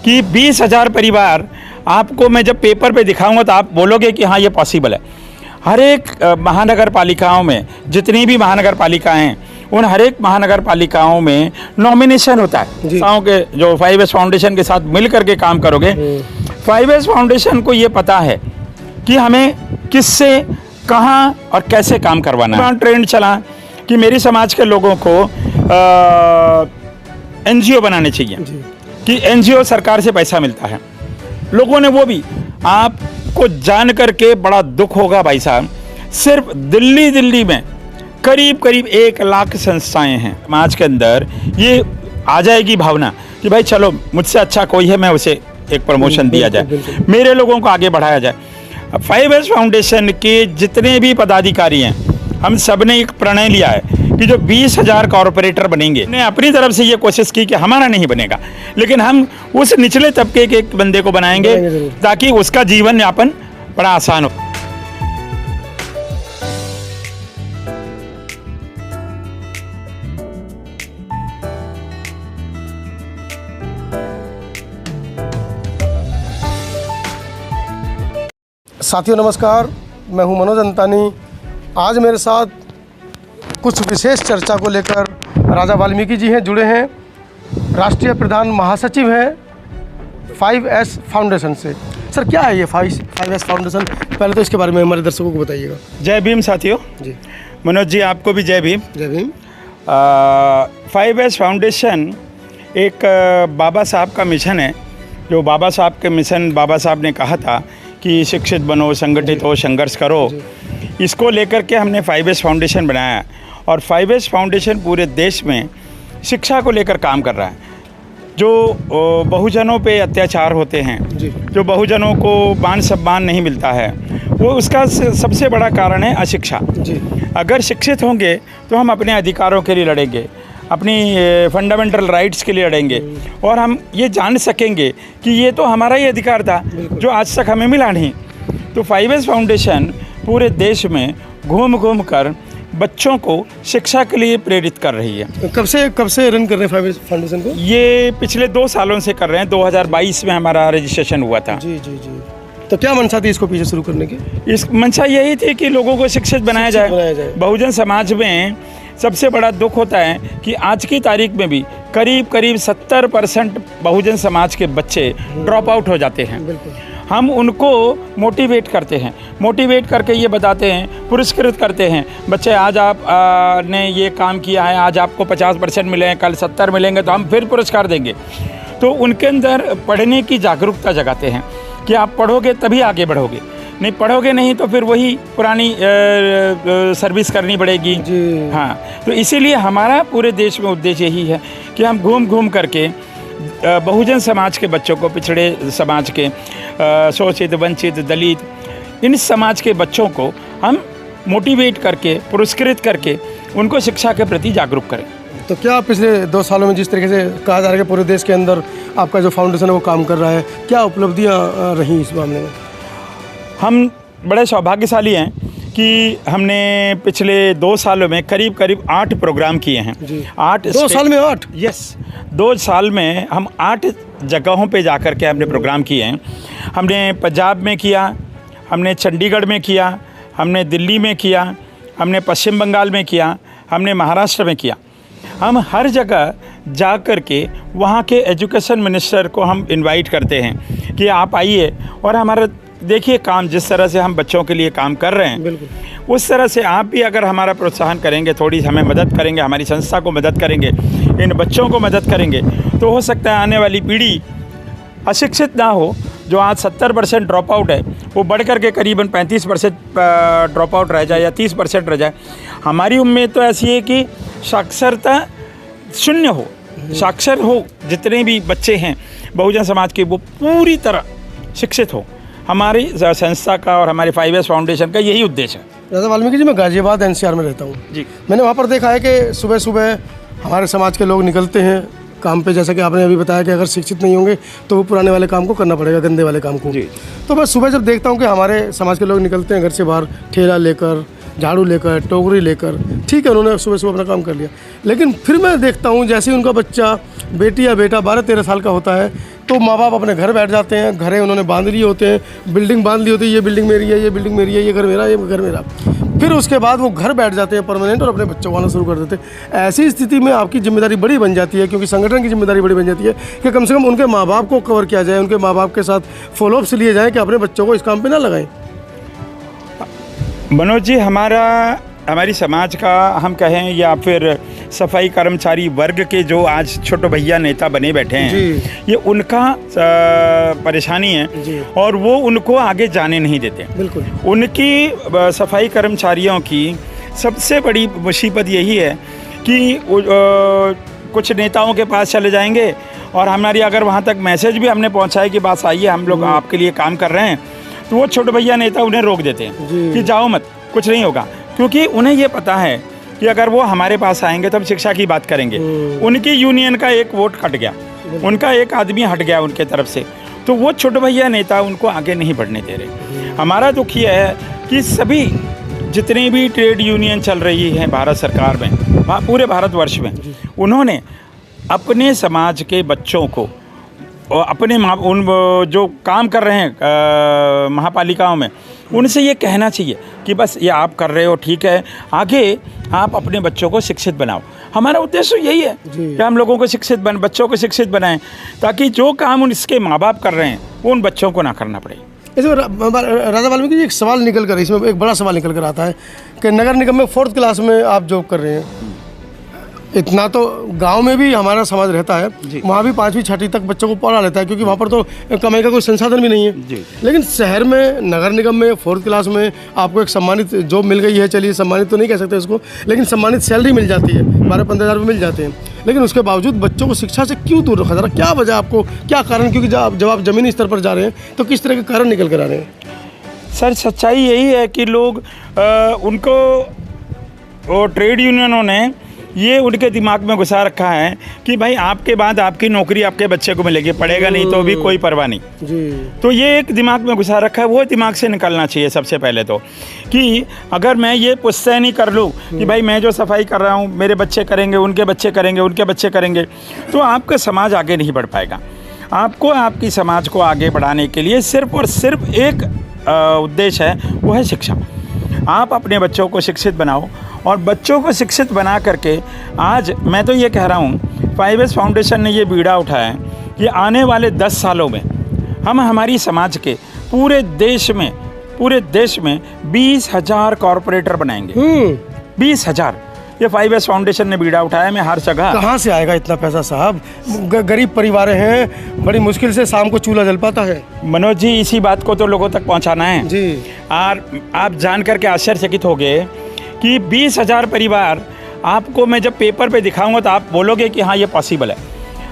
कि 20,000 परिवार आपको मैं जब पेपर पे दिखाऊंगा तो आप बोलोगे कि हाँ ये पॉसिबल है। हर एक महानगर पालिकाओं में, जितनी भी महानगर पालिकाएं हैं, उन हर एक महानगर पालिकाओं में नॉमिनेशन होता है। गाँव के जो 5S फाउंडेशन के साथ मिल करके काम करोगे, 5S फाउंडेशन को ये पता है कि हमें किससे, कहाँ और कैसे काम करवाना है। ट्रेंड चला कि मेरी समाज के लोगों को NGO बनाने चाहिए कि NGO सरकार से पैसा मिलता है। लोगों ने वो भी, आपको जान करके बड़ा दुख होगा भाई साहब, सिर्फ दिल्ली में करीब 1 लाख संस्थाएं हैं। समाज के अंदर ये आ जाएगी भावना कि भाई चलो मुझसे अच्छा कोई है, मैं उसे एक प्रमोशन दिया जाए, मेरे लोगों को आगे बढ़ाया जाए। 5S फाउंडेशन के जितने भी पदाधिकारी हैं, हम सब ने एक प्रणय लिया है कि जो 20,000 कॉरपोरेटर बनेंगे, ने अपनी तरफ से ये कोशिश की कि हमारा नहीं बनेगा, लेकिन हम उस निचले तबके के एक बंदे को बनाएंगे ताकि उसका जीवन यापन बड़ा आसान हो। साथियों नमस्कार, मैं हूं मनोज अंतानी। आज मेरे साथ कुछ विशेष चर्चा को लेकर राजा वाल्मीकि जी हैं, जुड़े हैं। राष्ट्रीय प्रधान महासचिव हैं 5S फाउंडेशन से। सर क्या है ये 5S फाउंडेशन, पहले तो इसके बारे में हमारे दर्शकों को बताइएगा। जय भीम साथियों। जी मनोज जी, आपको भी जय भीम। जय भीम। 5S फाउंडेशन एक बाबा साहब का मिशन है। जो बाबा साहब के मिशन, बाबा साहब ने कहा था कि शिक्षित बनो, संगठित हो, संघर्ष करो, इसको लेकर के हमने 5S फाउंडेशन बनाया। और 5S फाउंडेशन पूरे देश में शिक्षा को लेकर काम कर रहा है। जो बहुजनों पे अत्याचार होते हैं, जो बहुजनों को मान सम्मान नहीं मिलता है, वो उसका सबसे बड़ा कारण है अशिक्षा। अगर शिक्षित होंगे तो हम अपने अधिकारों के लिए लड़ेंगे, अपनी फंडामेंटल राइट्स के लिए लड़ेंगे, और हम ये जान सकेंगे कि ये तो हमारा ही अधिकार था जो आज तक हमें मिला नहीं। तो 5S फाउंडेशन पूरे देश में घूम कर बच्चों को शिक्षा के लिए प्रेरित कर रही है। कब से रन कर रहे हैं 5S फाउंडेशन को? ये पिछले 2 सालों से कर रहे हैं। 2022 में हमारा रजिस्ट्रेशन हुआ था। जी। तो क्या मंशा थी इसको पीछे शुरू करने की? इस मंशा यही थी कि लोगों को शिक्षित बनाया जाए। बहुजन समाज में सबसे बड़ा दुख होता है कि आज की तारीख में भी करीब 70% बहुजन समाज के बच्चे ड्रॉप आउट हो जाते हैं। हम उनको मोटिवेट करते हैं, मोटिवेट करके ये बताते हैं, पुरस्कृत करते हैं, बच्चे आज आप ने ये काम किया है, आज आपको 50% मिले हैं, कल 70 मिलेंगे तो हम फिर पुरस्कार देंगे। तो उनके अंदर पढ़ने की जागरूकता जगाते हैं कि आप पढ़ोगे तभी आगे बढ़ोगे, नहीं पढ़ोगे नहीं तो फिर वही पुरानी सर्विस करनी पड़ेगी। हाँ, तो इसीलिए हमारा पूरे देश में उद्देश्य यही है कि हम घूम करके बहुजन समाज के बच्चों को, पिछड़े समाज के, शोषित, वंचित, दलित, इन समाज के बच्चों को हम मोटिवेट करके, पुरस्कृत करके उनको शिक्षा के प्रति जागरूक करें। तो क्या पिछले 2 सालों में जिस तरीके से कहा जा रहा है कि पूरे देश के अंदर आपका जो फाउंडेशन है वो काम कर रहा है, क्या उपलब्धियाँ रहीं इस मामले में? हम बड़े सौभाग्यशाली हैं कि हमने पिछले 2 सालों में करीब 8 प्रोग्राम किए हैं। 2 साल में 8? यस, 2 साल में हम 8 जगहों पे जाकर के हमने प्रोग्राम किए हैं। हमने पंजाब में किया, हमने चंडीगढ़ में किया, हमने दिल्ली में किया, हमने पश्चिम बंगाल में किया, हमने महाराष्ट्र में किया। हम हर जगह जा कर के वहाँ के एजुकेशन मिनिस्टर को हम इनवाइट करते हैं कि आप आइए और हमारा देखिए काम, जिस तरह से हम बच्चों के लिए काम कर रहे हैं, उस तरह से आप भी अगर हमारा प्रोत्साहन करेंगे, थोड़ी हमें मदद करेंगे, हमारी संस्था को मदद करेंगे, इन बच्चों को मदद करेंगे, तो हो सकता है आने वाली पीढ़ी अशिक्षित ना हो। जो आज 70% ड्रॉप आउट है वो बढ़ कर के करीबन 35% ड्रॉप आउट रह जाए या 30% रह जाए। हमारी उम्मीद तो ऐसी है कि साक्षरता शून्य हो, साक्षर हो, जितने भी बच्चे हैं बहुजन समाज के वो पूरी तरह शिक्षित हो। हमारी संस्था का और हमारे 5S फाउंडेशन का यही उद्देश्य है। राजा वाल्मीकि जी, मैं गाजियाबाद NCR में रहता हूँ जी। मैंने वहाँ पर देखा है कि सुबह हमारे समाज के लोग निकलते हैं काम पे, जैसा कि आपने अभी बताया कि अगर शिक्षित नहीं होंगे तो वो पुराने वाले काम को करना पड़ेगा, गंदे वाले काम को। तो मैं सुबह जब देखता हूँ कि हमारे समाज के लोग निकलते हैं घर से बाहर, ठेला लेकर, झाड़ू लेकर, टोकरी लेकर, ठीक है उन्होंने सुबह अपना काम कर लिया, लेकिन फिर मैं देखता हूँ जैसे ही उनका बच्चा बेटी या बेटा 12-13 साल का होता है तो माँ बाप अपने घर बैठ जाते हैं, घरें उन्होंने बांध लिए होते हैं, बिल्डिंग बांध ली होती है, ये बिल्डिंग मेरी है, ये बिल्डिंग मेरी है, ये घर मेरा, ये घर मेरा। फिर उसके बाद वो घर बैठ जाते हैं परमानेंट और अपने बच्चों को आना शुरू कर देते हैं। ऐसी स्थिति में आपकी जिम्मेदारी बड़ी बन जाती है, क्योंकि संगठन की जिम्मेदारी बड़ी बन जाती है कि कम से कम उनके माँ बाप को कवर किया जाए, उनके माँ बाप के साथ फॉलोअप्स लिए जाएँ कि अपने बच्चों को इस काम पर ना लगाएं। मनोज जी, हमारी समाज का हम कहें या फिर सफाई कर्मचारी वर्ग के जो आज छोटे भैया नेता बने बैठे हैं, ये उनका परेशानी है और वो उनको आगे जाने नहीं देते। बिल्कुल। उनकी सफाई कर्मचारियों की सबसे बड़ी मुसीबत यही है कि कुछ नेताओं के पास चले जाएंगे और हमारी अगर वहाँ तक मैसेज भी हमने पहुँचाए कि बस आइए हम लोग आपके लिए काम कर रहे हैं, तो वो छोटे भैया नेता उन्हें रोक देते हैं कि जाओ मत, कुछ नहीं होगा। क्योंकि उन्हें ये पता है कि अगर वो हमारे पास आएंगे तो हम शिक्षा की बात करेंगे। उनकी यूनियन का एक वोट कट गया, उनका एक आदमी हट गया उनके तरफ से, तो वो छोटे भैया नेता उनको आगे नहीं बढ़ने दे रहे। हमारा दुख ये है कि सभी जितनी भी ट्रेड यूनियन चल रही है भारत सरकार में, पूरे भारतवर्ष में, उन्होंने अपने समाज के बच्चों को और अपने उन जो काम कर रहे हैं महापालिकाओं में, उनसे ये कहना चाहिए कि बस ये आप कर रहे हो ठीक है, आगे आप अपने बच्चों को शिक्षित बनाओ। हमारा उद्देश्य यही है कि हम लोगों को बच्चों को शिक्षित बनाएं, ताकि जो काम उनके माँ बाप कर रहे हैं वो उन बच्चों को ना करना पड़े। इसमें राजा वाल्मीकि जी एक सवाल निकल कर, इसमें एक बड़ा सवाल निकल कर आता है कि नगर निगम में 4th क्लास में आप जॉब कर रहे हैं, इतना तो गांव में भी हमारा समाज रहता है, वहाँ भी 5वीं 6वीं तक बच्चों को पढ़ा लेता है, क्योंकि वहाँ पर तो कमाई का कोई संसाधन भी नहीं है। लेकिन शहर में नगर निगम में 4th क्लास में आपको एक सम्मानित जॉब मिल गई है, चलिए सम्मानित तो नहीं कह सकते इसको, लेकिन सम्मानित सैलरी मिल जाती है, 12-15 हज़ार रुपये मिल जाते हैं। लेकिन उसके बावजूद बच्चों को शिक्षा से क्यों दूर रखा जा रहा है? क्या वजह आपको, क्या कारण? क्योंकि जब आप ज़मीनी स्तर पर जा रहे हैं तो किस तरह के कारण निकल कर आ रहे हैं? सर, सच्चाई यही है कि लोग उनको ट्रेड यूनियनों ने ये उनके दिमाग में घुसा रखा है कि भाई आपके बाद आपकी नौकरी आपके बच्चे को मिलेगी, पढ़ेगा नहीं तो भी कोई परवाह नहीं जी। तो ये एक दिमाग में घुसा रखा है, वो दिमाग से निकलना चाहिए सबसे पहले तो, कि अगर मैं ये पुष्टि नहीं कर लूँ कि भाई मैं जो सफाई कर रहा हूँ मेरे बच्चे करेंगे, उनके बच्चे करेंगे, उनके बच्चे करेंगे, तो आपका समाज आगे नहीं बढ़ पाएगा। आपको आपकी समाज को आगे बढ़ाने के लिए सिर्फ और सिर्फ एक उद्देश्य है, वो है शिक्षा। आप अपने बच्चों को शिक्षित बनाओ और बच्चों को शिक्षित बना करके, आज मैं तो ये कह रहा हूँ 5S फाउंडेशन ने ये बीड़ा उठाया है कि आने वाले 10 सालों में हम हमारी समाज के पूरे देश में 20,000 कॉरपोरेटर बनाएंगे। 20,000। ये 5S फाउंडेशन ने बीड़ा उठाया है। मैं हर जगह, कहाँ से आएगा इतना पैसा साहब? गरीब परिवार हैं, बड़ी मुश्किल से शाम को चूल्हा जल पाता है। मनोज जी, इसी बात को तो लोगों तक पहुँचाना है जी। और आप जान करके आश्चर्यचकित होंगे कि 20,000 परिवार आपको मैं जब पेपर पे दिखाऊंगा तो आप बोलोगे कि हाँ ये पॉसिबल है।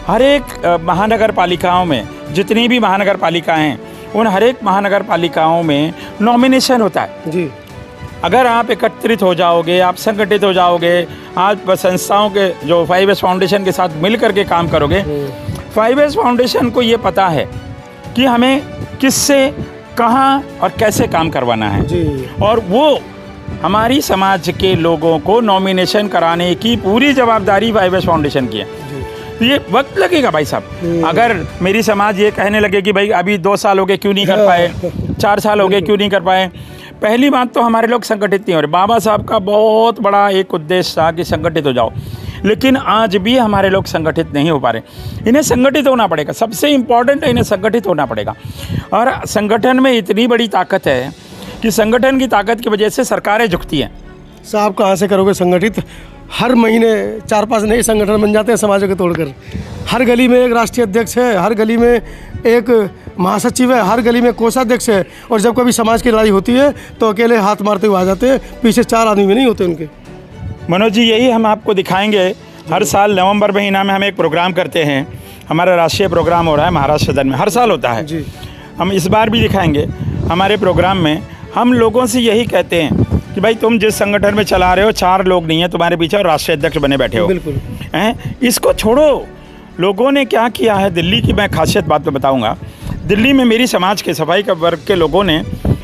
हर एक महानगर पालिकाओं में, जितनी भी महानगर पालिकाएं हैं, उन हर एक महानगर पालिकाओं में नॉमिनेशन होता है जी। अगर आप एकत्रित हो जाओगे, आप संगठित हो जाओगे, आप संस्थाओं के जो 5S फाउंडेशन के साथ मिल करके काम करोगे, 5S फाउंडेशन को ये पता है कि हमें किससे, कहाँ और कैसे काम करवाना है जी। और वो हमारी समाज के लोगों को नॉमिनेशन कराने की पूरी जवाबदारी 5S फाउंडेशन की है। तो ये वक्त लगेगा भाई साहब। अगर मेरी समाज ये कहने लगे कि भाई अभी 2 साल हो गए क्यों नहीं कर पाए, 4 साल हो गए क्यों नहीं कर पाए, पहली बात तो हमारे लोग संगठित नहीं हो रहे। बाबा साहब का बहुत बड़ा एक उद्देश्य था कि संगठित हो जाओ, लेकिन आज भी हमारे लोग संगठित नहीं हो पा रहे। इन्हें संगठित होना पड़ेगा, सबसे इम्पॉर्टेंट है इन्हें संगठित होना पड़ेगा। और संगठन में इतनी बड़ी ताकत है कि संगठन की ताकत की वजह से सरकारें झुकती हैं। साहब कहाँ से करोगे संगठित? हर महीने 4-5 नए संगठन बन जाते हैं समाजों को तोड़कर। हर गली में एक राष्ट्रीय अध्यक्ष है, हर गली में एक महासचिव है, हर गली में कोषाध्यक्ष है, और जब कभी समाज की लड़ाई होती है तो अकेले हाथ मारते हुए आ जाते हैं, पीछे 4 आदमी भी नहीं होते उनके। मनोज जी, यही हम आपको दिखाएंगे। हर साल नवंबर महीना में हम एक प्रोग्राम करते हैं, हमारा राष्ट्रीय प्रोग्राम हो रहा है महाराष्ट्र सदन में, हर साल होता है जी। हम इस बार भी दिखाएंगे। हमारे प्रोग्राम में हम लोगों से यही कहते हैं कि भाई तुम जिस संगठन में चला रहे हो 4 लोग नहीं है तुम्हारे पीछे और राष्ट्रीय अध्यक्ष बने बैठे हो, बिल्कुल हैं, इसको छोड़ो। लोगों ने क्या किया है, दिल्ली की मैं खासियत बात में बताऊंगा। दिल्ली में मेरी समाज के सफाई का वर्ग के लोगों ने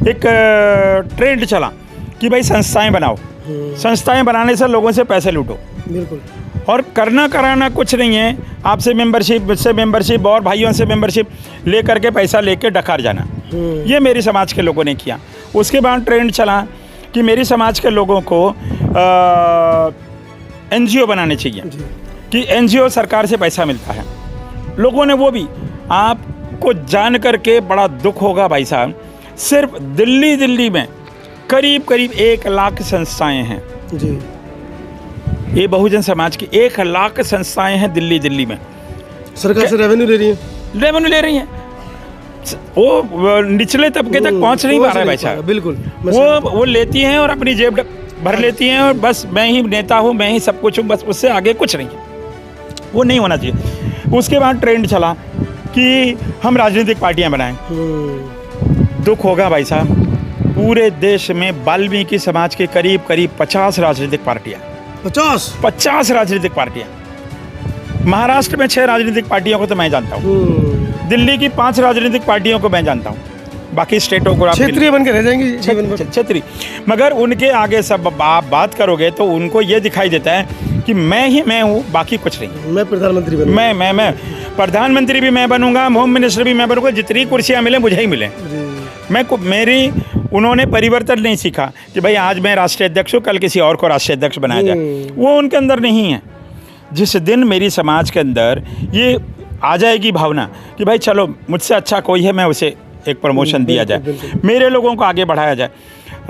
एक ट्रेंड चला कि भाई संस्थाएं बनाओ, संस्थाएं बनाने से लोगों से पैसे लूटो। बिल्कुल। और करना कराना कुछ नहीं है, आपसे मेंबरशिप, मुझसे मेंबरशिप और भाइयों से मेंबरशिप ले करके पैसा लेके डकार जाना। ये मेरी समाज के लोगों ने किया। उसके बाद ट्रेंड चला कि मेरी समाज के लोगों को NGO बनाने चाहिए कि NGO सरकार से पैसा मिलता है। लोगों ने वो भी, आपको जान करके बड़ा दुख होगा भाई साहब, सिर्फ दिल्ली में करीब 1 लाख संस्थाएं हैं जी। ये बहुजन समाज की 1 लाख संस्थाएं हैं दिल्ली में। सरकार से रेवेन्यू ले रही हैं। वो निचले तबके तक पहुंच नहीं पा रहा है भाई साहब। बिल्कुल, वो लेती हैं और अपनी जेब भर लेती हैं और बस मैं ही नेता हूँ, मैं ही सब कुछ हूँ, बस उससे आगे कुछ नहीं है। वो नहीं होना चाहिए। उसके बाद ट्रेंड चला कि हम राजनीतिक पार्टियां बनाएं। दुख होगा भाई साहब, पूरे देश में वाल्मीकि समाज के करीब 50 राजनीतिक पार्टियां, 50 राजनीतिक पार्टियां। महाराष्ट्र में 6 राजनीतिक पार्टियों को तो मैं जानता हूँ, दिल्ली की 5 राजनीतिक पार्टियों को मैं जानता हूँ, बाकी स्टेटों को क्षेत्रीय बन के रह जाएंगी, क्षेत्रीय। मगर उनके आगे सब आप बात करोगे तो उनको ये दिखाई देता है कि मैं हूँ, बाकी कुछ नहीं। मैं प्रधानमंत्री बनूंगा, मैं प्रधानमंत्री भी मैं बनूंगा, होम मिनिस्टर भी मैं बनूंगा, जितनी कुर्सियाँ मिले मुझे ही मिले। उन्होंने परिवर्तन नहीं सीखा कि भाई आज मैं राष्ट्रीय अध्यक्ष हूँ, कल किसी और को राष्ट्रीय अध्यक्ष बनाया जाए, वो उनके अंदर नहीं है। जिस दिन मेरी समाज के अंदर ये आ जाएगी भावना कि भाई चलो मुझसे अच्छा कोई है, मैं उसे एक प्रमोशन दिया जाए, मेरे लोगों को आगे बढ़ाया जाए।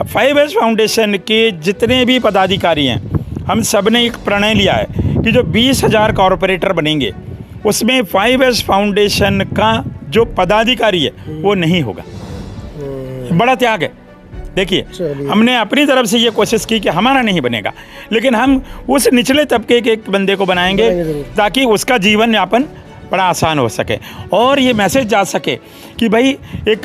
5S फाउंडेशन के जितने भी पदाधिकारी हैं, हम सब ने एक प्रणय लिया है कि जो 20,000 कॉरपोरेटर बनेंगे उसमें 5S फाउंडेशन का जो पदाधिकारी है वो नहीं होगा। बड़ा त्याग है। देखिए, हमने अपनी तरफ से ये कोशिश की कि हमारा नहीं बनेगा, लेकिन हम उस निचले तबके के एक बंदे को बनाएंगे ताकि उसका जीवन यापन बड़ा आसान हो सके और ये मैसेज जा सके कि भाई एक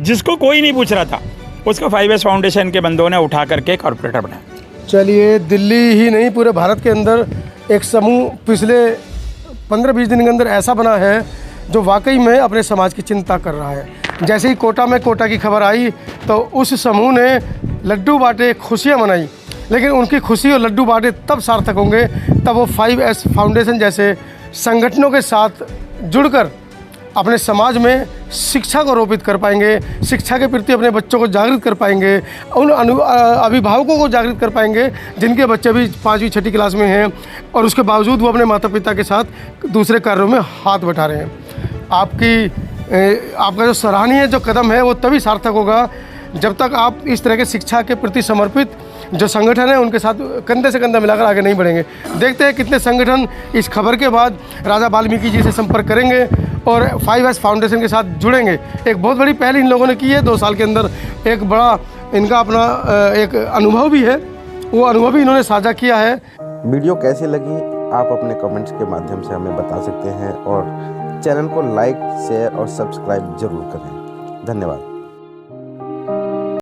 जिसको कोई नहीं पूछ रहा था उसको 5S फाउंडेशन के बंदों ने उठा करके कॉर्पोरेटर बनाया। चलिए, दिल्ली ही नहीं पूरे भारत के अंदर एक समूह पिछले 15-20 दिन के अंदर ऐसा बना है जो वाकई में अपने समाज की चिंता कर रहा है। जैसे ही कोटा की खबर आई तो उस समूह ने लड्डू बांटे, खुशियाँ मनाई, लेकिन उनकी खुशी और लड्डू बांटे तब सार्थक होंगे तब वो 5S फाउंडेशन जैसे संगठनों के साथ जुड़कर अपने समाज में शिक्षा को रोपित कर पाएंगे, शिक्षा के प्रति अपने बच्चों को जागृत कर पाएंगे, उन अभिभावकों को जागृत कर पाएंगे जिनके बच्चे भी 5वीं 6ठी क्लास में हैं और उसके बावजूद वो अपने माता पिता के साथ दूसरे कार्यों में हाथ बटा रहे हैं। आपका जो सराहनीय जो कदम है वो तभी सार्थक होगा जब तक आप इस तरह के शिक्षा के प्रति समर्पित जो संगठन है उनके साथ कंधे से कंधा मिलाकर आगे नहीं बढ़ेंगे। देखते हैं कितने संगठन इस खबर के बाद राजा वाल्मीकि जी से संपर्क करेंगे और 5S फाउंडेशन के साथ जुड़ेंगे। एक बहुत बड़ी पहल इन लोगों ने की है 2 साल के अंदर, एक बड़ा इनका अपना एक अनुभव भी है, वो अनुभव भी इन्होंने साझा किया है। वीडियो कैसी लगी आप अपने कमेंट्स के माध्यम से हमें बता सकते हैं और चैनल को लाइक, शेयर और सब्सक्राइब जरूर करें। धन्यवाद।